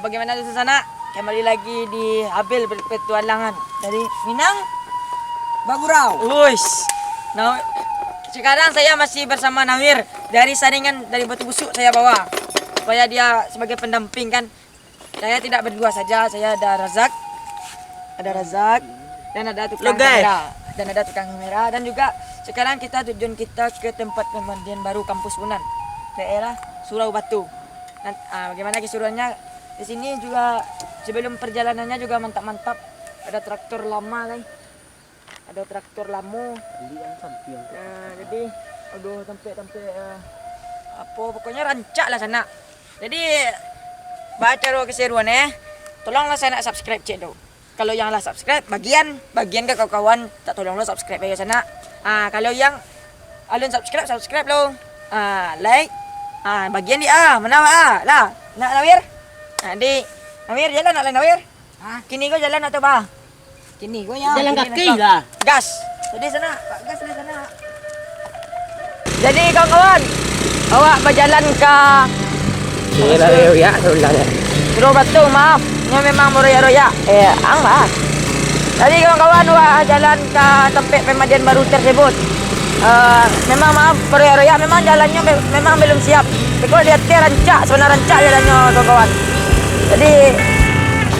bagaimana di sana? Kembali lagi di Habil berpetualangan dari Minang Bagurau. Uish. Nah, sekarang saya masih bersama Nawir dari Saringan, dari Batu Busuk saya bawa supaya dia sebagai pendamping kan. Saya tidak berdua saja, saya ada Razak, dan ada tukang kamera, dan juga sekarang tujuan kita ke tempat pemandian baru Kampus Unan, daerah Surau Batu. Dan bagaimana keseruannya di sini juga sebelum perjalanannya juga mantap-mantap. Ada traktor lama nih. Ada traktor lama. Jadi aduh sampai apa pokoknya rancak lah sana. Jadi baca dulu keseruan tolonglah saya nak subscribe cek dulu. Kalau yang lah subscribe bagian ke kawan-kawan tak tolonglah subscribe ya sana. Kalau yang alun subscribe lo. Like. Bagian dia mana lah. Nak Nawir? Di Nawir jalan nak Nawir? Kini kau jalan atau bah? Kini gua ya. Jalan kaki lah. Gas. Jadi sana, Pak gas di sana. Jadi kawan-kawan, awak berjalan ke Ya, ulang ya. Surau Batu, maaf. Ini memang meroyak-royak. Anglah. Jadi kawan-kawan, awak jalan ke tempat pemandian baru tersebut. Memang maaf meroyak-royak, memang jalannya memang belum siap. Kalau lihat rancak, sebenarnya rancak jalannya kawan-kawan. Jadi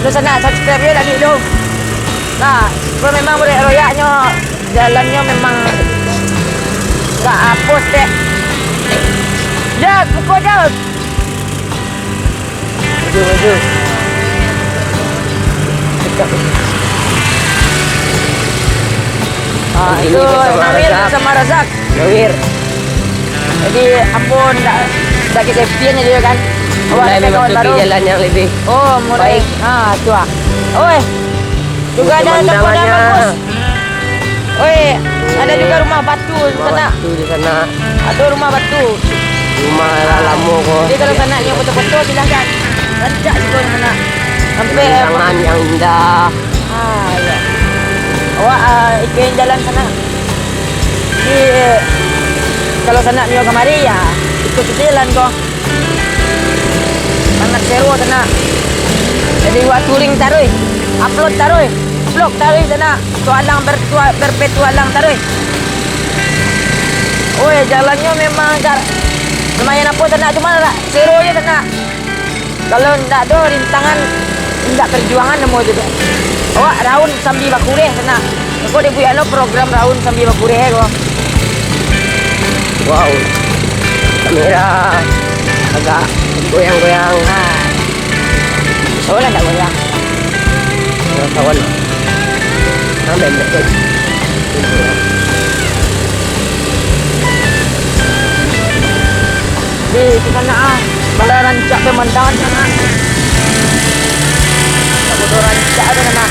lu sana subscribe ya lagi dulu. Nah, kalau memang meroyak-royaknya jalannya memang gak hapus deh. Jak, pukul jak. Maju. Itu Nawir sama Razak. Nawir. Jadi ampun, dak kesepian aja kan. Mulai memasuki jalan yang lebih Mulai. baik. Tua. Oi. Juga ada tempat yang bagus. Oi, ada juga rumah batu di sana. Di sana. Ada rumah batu. Rumah lama kok. Jadi kalau sana yang foto-foto silahkan. Rancak juga di sana. Sampai Tangan yang indah. ya. Awak ikutin jalan sana. Jadi kalau sana nyo kemari ya ikut jalan kok. Sangat seru sana. Jadi awak touring taruh, upload taruh, vlog taruh sana. Berpetualang taruh. Oh ya jalannya memang lumayan apa sana, cuma seru aja sana. Kalau ndak ada rintangan, ndak perjuangan nemu juga. Awak raun sambil bakure sana. Aku dibuat program raun sambil bakure kok. Wow. Kamera agak goyang-goyang. Soalnya ndak goyang. Kawan. Sampai betul. Di sana bala rancak pemandangan sana. Aku rancak ada sana.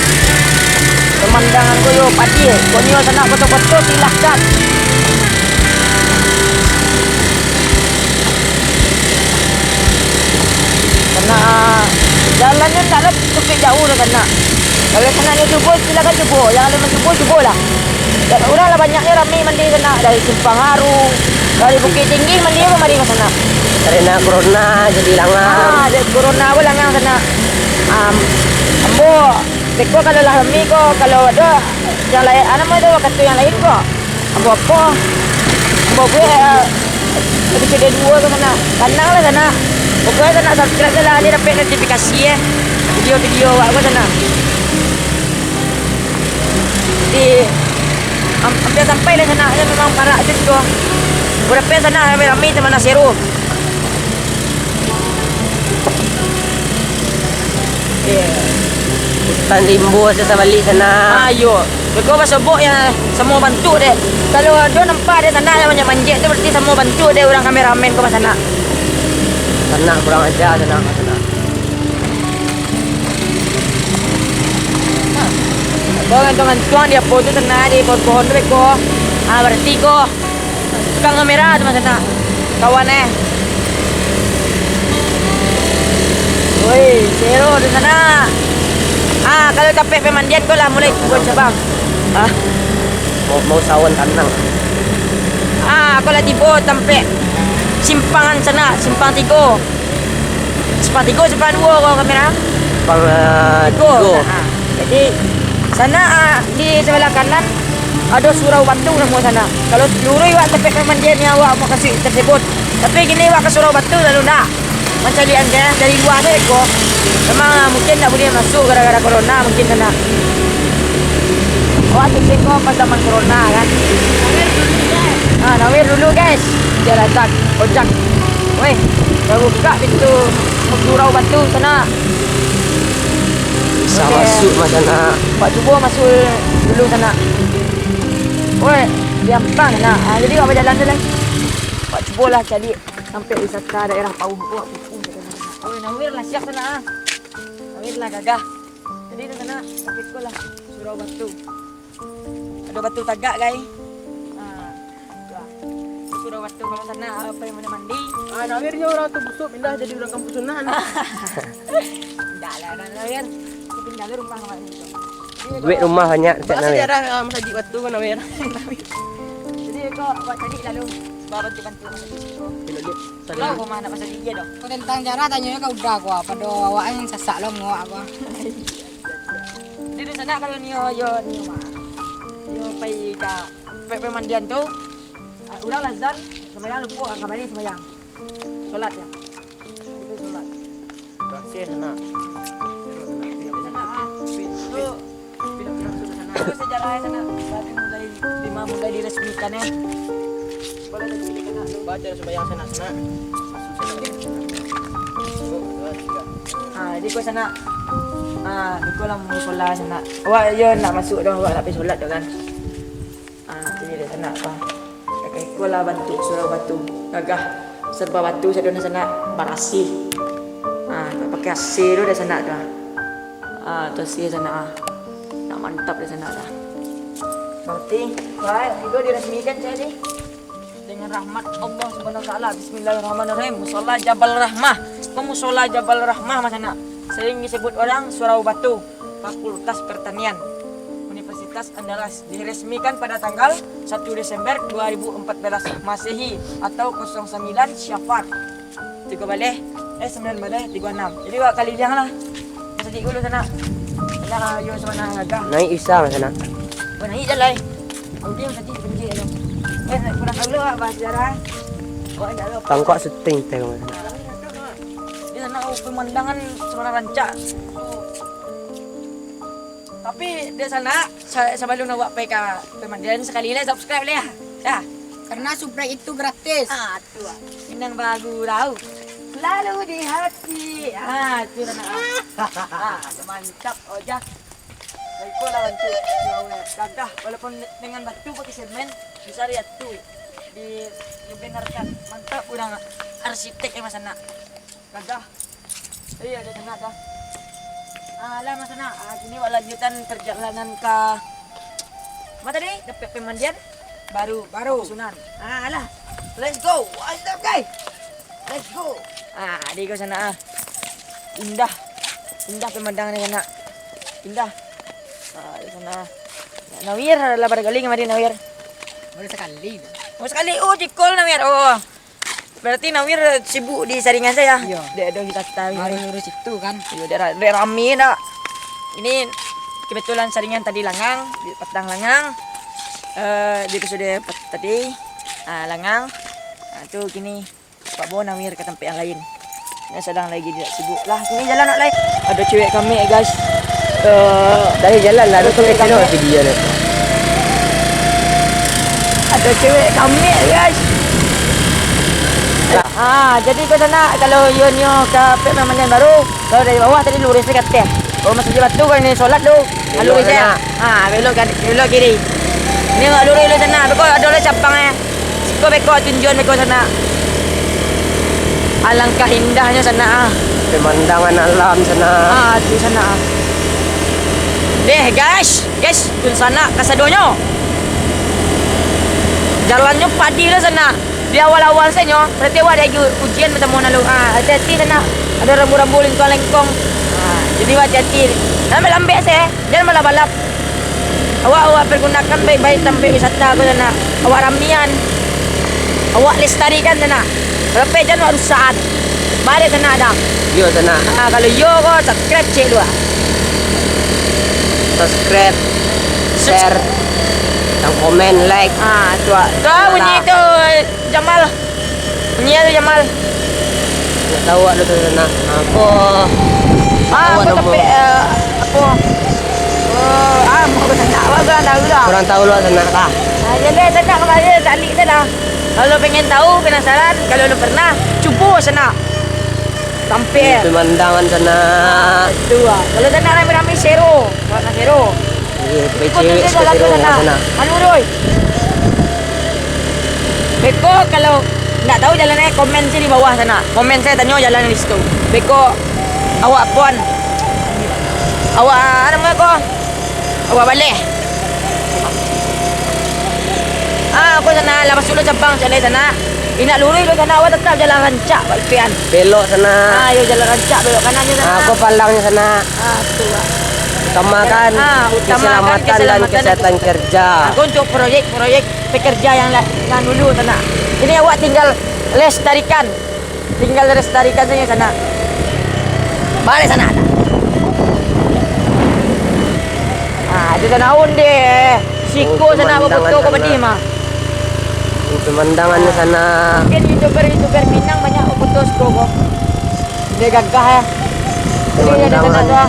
Pemandangan ko yo padi. Kau nyo sana foto-foto silahkan. Karena jalannya tak cukup jauh dah sana. Kalau sana ni cuba silakan cuba. Yang ada mencuba lah. Dan orang lah banyaknya ramai mandi sana dari Simpang Haru, dari Bukit Tinggi mandi apa mandi ke sana. Karena corona jadi langang. Ada corona pun langang sana. Ambo, teko kalau lah kami ko kalau ada yang lain, anak mau ada waktu yang lain ko. Ambo apa? Ambo gue lebih dari dua ke sana. Tenang lah sana. Pokoknya sana subscribe lah, dia dapat notifikasi video-video aku sana. Di hampir sampai lah sana, ya memang para artis ko. Berapa sana ramai-ramai teman seru. Hutan limbo saya balik sana. Ayo, kau pasabok yang semua bantu deh. Kalau ada nampak deh sana yang manjat tu berarti semua bantu deh orang kameramen kau sana. Sana kurang ajar sana. Kau gantung-gantung dia foto sana di pohon-pohon tu kau. Berarti kau tukang kamera tu sana. Kawan Woi, seru di sana. Kalau capek pemandian kau lah mulai buat cabang. Mau sawan tanang. Aku lah tiba sampai simpangan sana, simpang 3. sepat tiga sepat dua kau kamera. Pang Tiga. tiga. Nah, jadi sana di sebelah kanan ada surau batu semua sana. Kalau lurus awak tempat pemandian yang awak mau kasih tersebut. Tapi gini awak ke surau batu lalu nak mencari anda dari luar tu kok. Memang mungkin tak boleh masuk gara-gara corona mungkin sana. Awak cek kok pas zaman corona kan. Nawir dulu guys. Jalan tak ojak. Weh, baru buka pintu surau batu sana. Bisa Okey. masuk mas sana. Pak cuba masuk dulu sana. Woi, gampang nak. Jadi apa jalan tu lah. Pak cubalah cari sampai wisata daerah Pauh. Oh, Nawir lah siap sana. Nawir lah gagah. Jadi di sana sakit ko lah surau batu. Ada batu tagak guys. Surau batu kalau sana apa yang mana mandi. Nawirnya orang tu busuk pindah jadi orang kampung Sunan. Dah lah Nawir. Kita pindah ke rumah kawan itu. Duit rumah banyak dekat Apa Nawir. sejarah masjid batu kan Nawir? Jadi kau buat tadi lalu sebab bantu-bantu Tahu kau mana pasal dia dong. Kau tentang cara tanya kau udah gua pada awak yang sesak lo mau apa? Jadi di sana kalau ni yo mah. Yo pergi ke pemandian tu. Udah lazan sembahyang lupa kembali sembahyang. Solat ya. Itu solat. Masih sana. Di sana tu itu sejarah sana dari mulai diresmikan ya. Boleh diresmikan tu. Baca sembahyang sana. Jadi kau sana. Di kau lah mau solat sana. Awak yo nak masuk dah awak nak pergi solat dah kan. Jadi di sana apa? Kau lah bantu surau batu. Gagah serba batu saya di sana berasih. Pakai asir tu di sana dah. Tu asir sana. Nak mantap di sana dah. Berarti, baik, itu diresmikan jadi dengan rahmat Allah Subhanahu Wa Taala. Bismillahirrahmanirrahim. Musola Jabal Rahmah. Musola Jabal Rahmah macam sering disebut orang surau batu. Fakultas Pertanian Universitas Andalas diresmikan pada tanggal 1 Desember 2014 Masehi atau 09 Syafar 3 baleh 9 baleh 36. Jadi wak kali dia lah. Masa cikgu dulu sana. Nah, yo sana agak. Naik bisa mas sana. Naik jalan. Dia tadi benci tu. Kurang tahu lah bahasa sejarah. Kau enggak tahu. Tangkok syuting tengok mas sana. Di sana pemandangan sebenarnya rancak. Tapi di sana sebelum nak buat PK pemandian sekali lah subscribe lah. Ya. Karena subscribe itu gratis. Tu. Minang bagu tahu. Selalu di hati. Tu sana. Mantap oja. Baikku lah bantu. Gagah walaupun dengan batu pakai semen bisa lihat tu. Dibenarkan. Mantap udah arsitek yang sana. Gagah. Iya di sana dah. Lah mas sana. Kini lanjutan perjalanan ke mana tadi? Dapat pemandian baru Sunan. Lah. Let's go. Mantap guys. Let's go. Di ke sana. Indah pemandangan di sana. Indah. Di sana. Nawir lah barangkali kemarin Nawir. Boleh sekali. Oh sekali. Oh jikol Nawir. Oh. Berarti Nawir sibuk di saringan saya. Iya. Dia ada kita tahu. Baru lurus itu kan. Iya, dia rame dah. Ini kebetulan saringan tadi langang, di petang langang. Dia sudah tadi langang. Tu kini Pak Bo Nawir ke tempat yang lain. Yang sedang lagi tidak sibuk lah. Kini jalan nak lain. Ada cewek kami guys. Dari jalan lah. Ada sampai tengok video ni. Ada cewek kami guys. Jadi ke sana kalau Yonyo ke pemandian baru, kalau dari bawah tadi lurus dekat teh. Oh masuk di batu kan ni solat tu. Lurus ya. Belok kiri. Ni enggak lurus sana. Beko ada le cabang beko tunjuan beko sana. Alangkah indahnya sana. Pemandangan alam sana. Di sana. Deh guys, di sana kasadonyo. Jalannya padi lah sana. Di awal-awal saya berarti awak ada ujian bertemu nalu. Hati-hati sana. Ada rambu-rambu lengkong-lengkong. Jadi awak hati-hati. Lambat-lambat saya. Jangan balap-balap. Awak pergunakan baik-baik sampai wisata ke sana. Awak ramian. Awak lestarikan sana. Berapa jangan awak rusak. Balik sana dah. Yo sana. Kalau yo ko subscribe cek dua. Subscribe, share, dan komen, like. Tu bunyi tu Jamal. Bunyi tu Jamal. Nggak tahu ada tu sana. Aku Aku sampai aku aku tak nak apa kurang tahu dah. kurang tahu lu sana kah? Jadi sana kemarin talik sana. Kalau pengen tahu penasaran, kalau lu pernah cuba sana. Sampai Pemandangan sana. dua. Kalau sana ramai-ramai sero, nak sero. Iya, Ikut cewek je jalan seru sana. sana. Anu Roy. Beko kalau nak tahu jalannya komen sini di bawah sana. Komen saya tanya jalan di situ. Beko awak puan. Awak apa nama kau? Awak balik. Aku sana lepas dulu cabang sana. Ina lurus dulu sana awak tetap jalan rancak balpian. Belok sana. Ayo jalan rancak belok kanannya sana. Aku palangnya sana. Tu lah. Utamakan, utamakan keselamatan dan kesehatan kerja. Aku untuk proyek-proyek pekerja yang dulu sana. Ini awak tinggal lestarikan. Tinggal lestarikan saja sana. Balik sana. Itu sana unde. Siko sana apa betul kau bedi mah. Pemandangannya sana. Mungkin YouTuber Minang banyak betul siko kau. Dia gagah ya. Ini ada sana tu.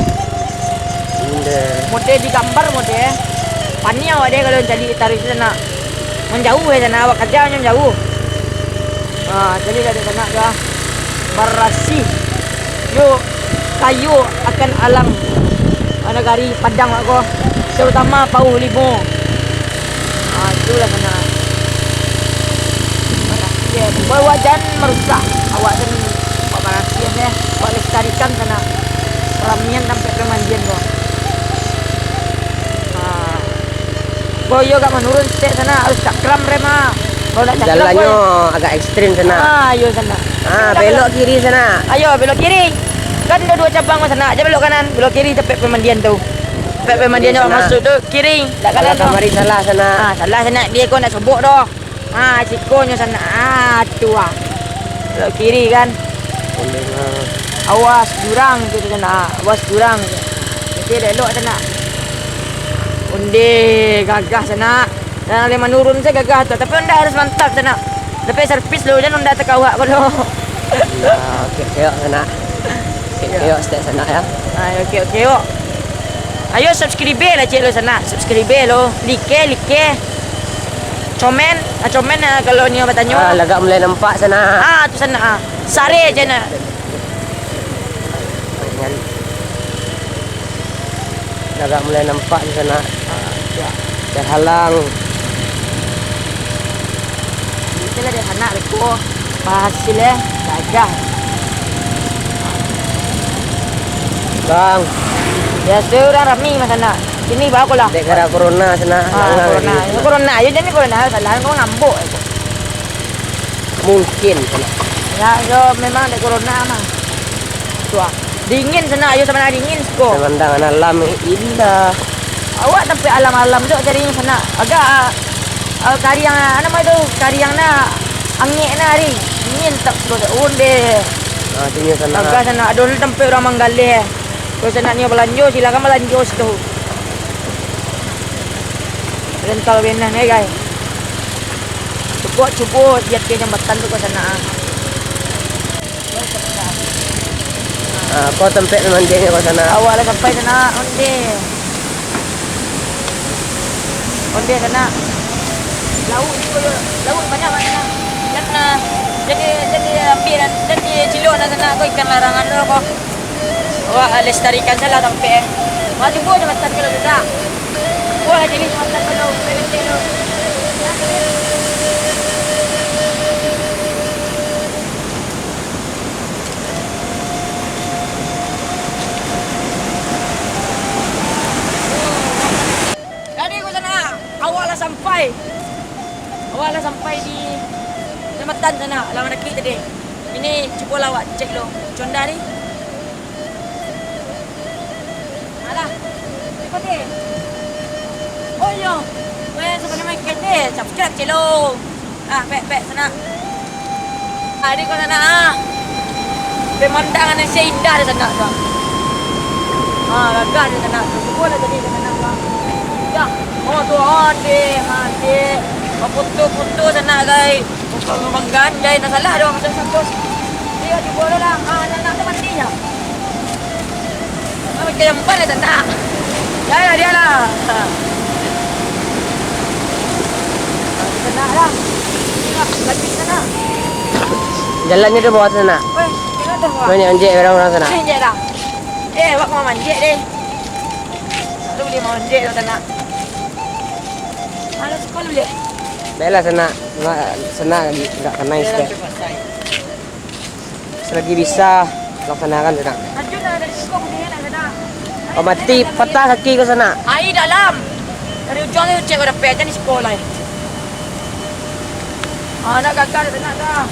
Mode digambar mode. Pani awak dia kalau jadi taruh sana. Menjauh ya sana awak kerja menjauh. Jadi dari sana dah berasi. Yo kayu akan alam negari Padang aku. Terutama Pau Limo. Itulah sana. Berasi ya. Bawa dan merusak. Awak dan buat berasi ya. Buat lestarikan sana. Peramian sampai pemandian kau. Boyo gak menurun setiap sana harus cakram rema. Kalau nak cakram Jalannya agak ekstrim sana. Ayo sana. Belok kiri sana. Ayo belok kiri. Kan ada dua cabang sana. Aja belok kanan, belok kiri tempat pemandian tu. Tempat pemandian awak masuk tu kiri, tak kanan tu. Kamari salah sana. Salah sana dia kau nak sobok doh. Sikonya sana. Tu belok kiri kan. Awas jurang tu sana. Awas jurang. Jadi elok sana. Undi gagah sana. Dan lima menurun saya gagah tu. Tapi anda harus mantap sana. Tapi servis lo jangan anda terkawak kau lo. Keok sana. Keok setiap sana ya. Okey. Ayo subscribe lah cik lo sana. Subscribe lo. Like. Komen kalau ni apa tanya. Lagak mulai nampak sana. Tu sana. Sare je nak. Agak mulai nampak di sana. Terhalang. Itulah dia sana leko. Hasilnya gagah. Bang, Biasa orang ramai mas sana. Sini bawa aku lah. dek gara corona sana. Corona. Ayo jadi corona. Salah kau ngambuk. Mungkin sana. Ya, memang ada corona mah. Tua. Dingin sana. Ayo sama dingin siko. Pemandangan alam indah. Awak sampai alam-alam tu cari yang sana. Agak kari yang apa nama tu? Kari yang na angin na hari. Dingin tak sudah unde. Sini sana. Agak sana ada tempat orang manggaleh. Kalau sana ni belanja silakan belanja situ. Rental benar ni guys. Cuba lihat ke jambatan tu ke sana. Kau tempat mandinya kau sana. Awak lah sampai sana onde. Onde sana. Laut banyak sana. Dan jadi ambil jadi cilok na sana ko ikan larangan tu ko. Awak lestarikan salah sampai. Maju buat jambatan kalau tidak. Wah jadi jambatan kalau betul. Awak lah sampai di jambatan sana, lawan lagi tadi. Ini cuba lawak cek lo. Conda ni. Alah. Cepat deh. Oh yo. Weh, sampai main kete, subscribe cek lo. Pek sana. Adik kau sana. pemandangan yang seindah di sana tuh. Gagah di sana tuh. Boleh jadi di sana tuh. Ya, tuh mandi. Putu-putu sana guys. Menggan guys, nak salah dong macam satu. Dia di bola lah. Nak mandinya. Macam yang mana sana? Dia lah. Sana lah. Lagi sana. Jalannya tu bawah sana. Weh, kena dah wah. Banyak anjek orang-orang sana. Anjek dah. Wak mau manjek deh. Lu boleh mau manjek tu sana. Mana sekolah boleh? Baiklah sana. Sana enggak kena istirahat. Selagi bisa laksanakan sana. Lanjut dah dari sekolah boleh nak sana. Kau mati patah kaki kau sana. Air dalam. Dari ujung tu cek dah pecah di sekolah. Nak gagal dah nak dah.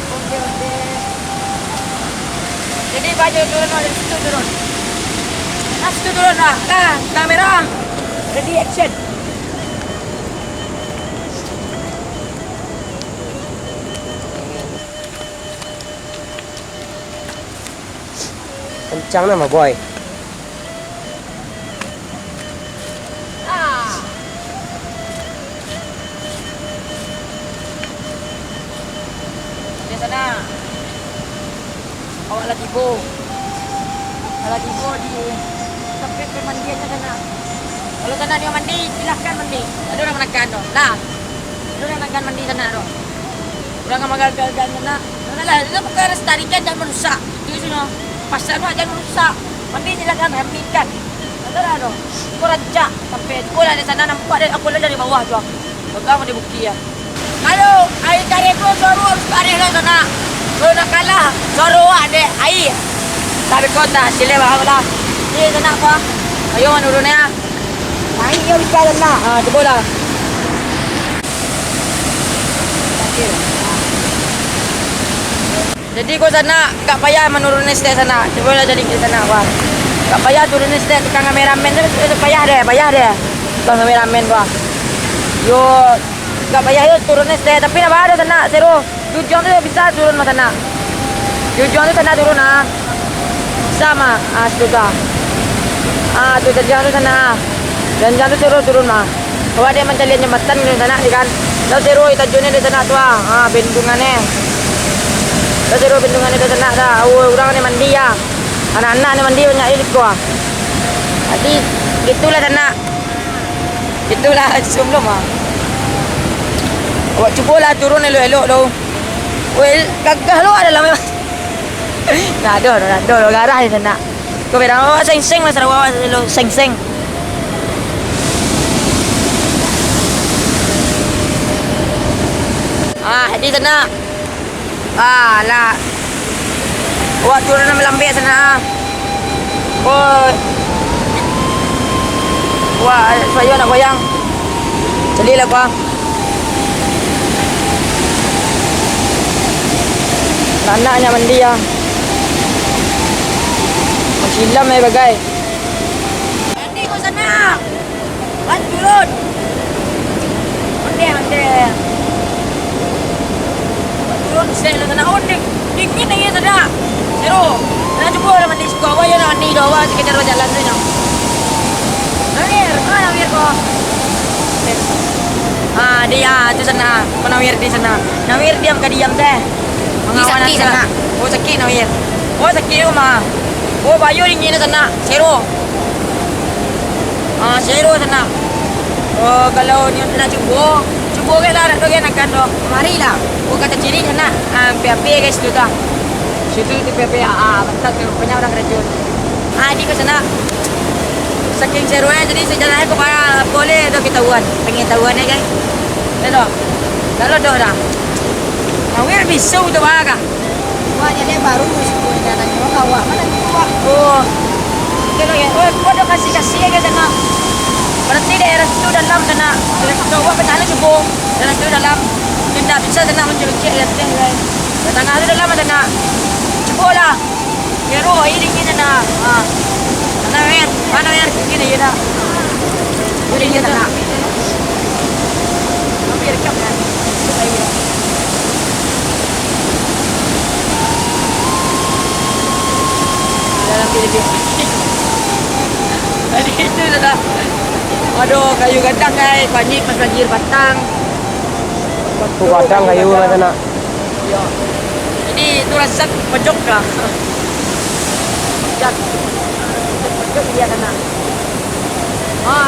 Okey. Jadi baju turun dari situ turun. Situ turun dah. Kamera. Ready action. Kencang nama boy. Di sana. Awak lagi tiba di tempat pemandiannya sana. Kalau sana dia mandi, silahkan mandi. Ada orang menekan tu. Lah. Ada orang menekan mandi sana tu. Orang mengagal-galkan sana. Lah, itu bukan lestarikan dan merusak. Itu semua. Pasal buat jangan merusak. Mandi silahkan ramaikan. Ada lah tu. Kau rajak sampai sekolah di sana nampak dia aku lihat dari bawah tu. Pegang dia bukti ya. Kalau air tarik tu suruh harus tarik lah sana. Kalau nak kalah, suruh ada air. Tapi kota sila bahagilah. Ni sana apa? Ayo menurunnya. Air dia bisa sana. Coba lah. Jadi kau sana tak payah menurun step sana. Coba lah jadi ke sana wah. Tak payah turun step tukang kameramen tu payah deh. Tukang kameramen wah. Yo tak payah yo turun step tapi nak ada sana seru. Tujuan tu bisa turun mah sana. Tujuan tu sana turun sama sudah. Tu tujuan tu sana. Dan jangan tu turun mah. Kalau dia mencari jembatan di sana kan. Lalu seru tujuannya di sana tu bendungannya. Dah seru bendungan itu sana dah. Orang ni mandi ya. Anak-anak ni mandi banyak ilik gua. Jadi gitulah sana. Gitulah sebelum awak cubalah turun elok-elok tu. Well, gagah lu ada lama. Nah, ada garah di sana. Kau berang awak seng-seng mas awak lu seng-seng. Di sana. Lah. Awak turun nak melambik sana. Wah, saya nak goyang. Jadilah apa? Anaknya mandi ya. Silam bagai. Mandi ke sana. Turun. Mandi. Turun saya sana. Dingin lagi sana. Seru. Nak cuba orang mandi suka. Awak nak mandi dah. Awak kejar jalan tu. Nawir, mana Nawir kau? Dia tu sana. Kau Nawir di sana. Nawir diam ke diam teh? Mengawan sana. Oh sakit Nawir. Oh sakit mah. Oh bayu dingin sana. Seru. Seru sana. Oh kalau ni nak cuba ke lah nak dogen akan do. Marilah. Oh kata ciri sana. PAP guys tu dah. Situ di PAP bentar ke punya orang kerja. Di ke sana. Saking serunya jadi sejalan aku boleh do kita tahuan. Pengen tahuan ni guys. Dah. Kalau dah. Nawir bisa tu baga. Wah, jadi baru sekolah datang ke awak. Mana tu awak? Oh. Kalau ya, kau dah kasih ke sana. Berarti daerah situ dalam sana. Kalau awak bertanya cuba. Daerah situ dalam. Tidak bisa sana mencuri-curi lihat guys. Tengah tu dalam sana. Cuba lah. Biru ini sana. Mana yang gini ya dah. Ini sana. Biar rekam kan. Itu sudah. Aduh, kayu gadang guys, banyak pas banjir batang. Kadang kayu na sana. Iya. Ini itu rasa pojok kah? Jak. Pojok dia kena.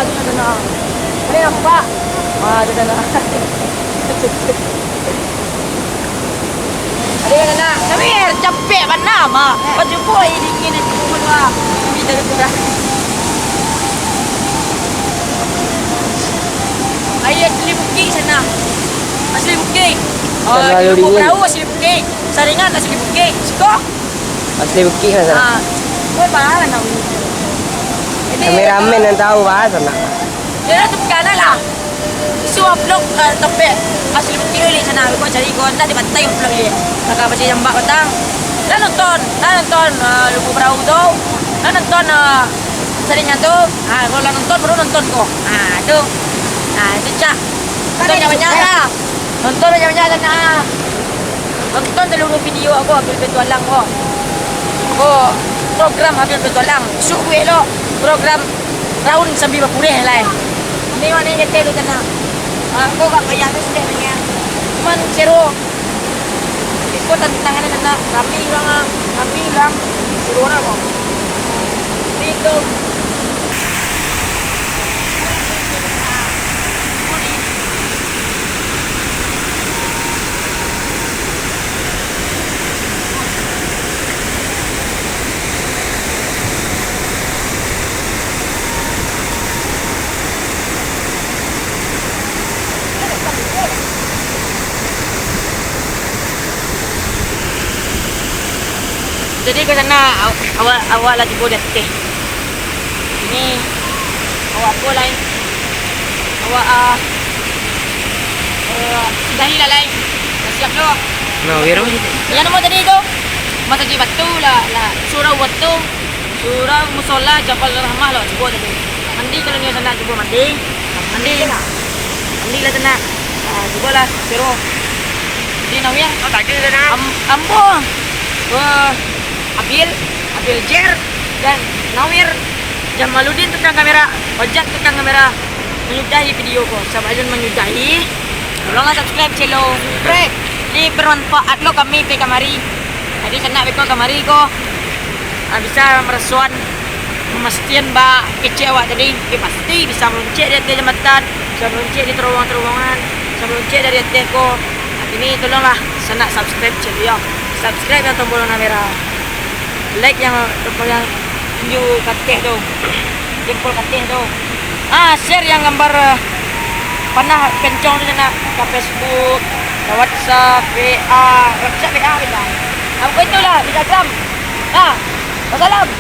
Itu kena. Ini apa? Itu kena. Ada kena. Kami capek mana mah. Baju boy dingin itu semua. Ini dari kurang. Ayo asli Bukit sana. Asli Bukit. Terlalu Ibu dingin. perahu asli Bukit. Saringan asli Bukit. Siko. Asli bukit na sana. Kau parah nak. Ini Kameramen ang tao ba sana? dia tu kanan lah. Isu upload tapi asli Bukit ni sana. Kau cari kau nanti bantai upload ni. Kakak pasti jambak batang. Dan nonton Ibu perahu tu. Dan nonton saringan tu. Kalau nonton baru nonton kau. Tu. Itu cak. Nonton banyak lah. Nonton banyak-banyak sana. Nonton seluruh video aku ambil petualang kau. Program ambil petualang. Syuk gue lo. Program tahun 90 lah. Ini mana yang kita tu sana. Aku gak bayar tu sebenarnya. Cuman seru. Ikut tantangan sana. Kami hilang. Seru orang kok. Itu. Jadi ke sana awak lagi boleh teh. Ini awak boleh. Awak sudah hilang lain. Siap lo. No, wiro. Yang nama tadi tu masjid batu lah surau batu, surau musola Jabal Rahmah lo cuba tadi. Mandi kalau ni sana cuba mandi lah sana. Cuba lah seru. Di nawia. Tadi sana. Ambo. Abil Jer dan Nawir Jamaluddin tukang kamera, Ojak tukang kamera menyudahi video ko. Sama Alun menyudahi. Tolonglah subscribe channel. Subscribe. Ini bermanfaat lo kami pe kamari. Jadi sana pe ko kamari ko. Bisa merasuan memastian ba kece awak tadi. Pasti bisa meluncur di atas jembatan, bisa meluncur di terowongan-terowongan, bisa meluncur dari atas ko. Ini tolonglah sana subscribe channel ya. Subscribe yang tombol warna merah. Like yang tombol yang tunjuk katih tu. Jempol katih tu. Share yang gambar panah kencong tu sana ke Facebook, ke WhatsApp, WA, WA bila. Apa itulah Instagram. Wassalam.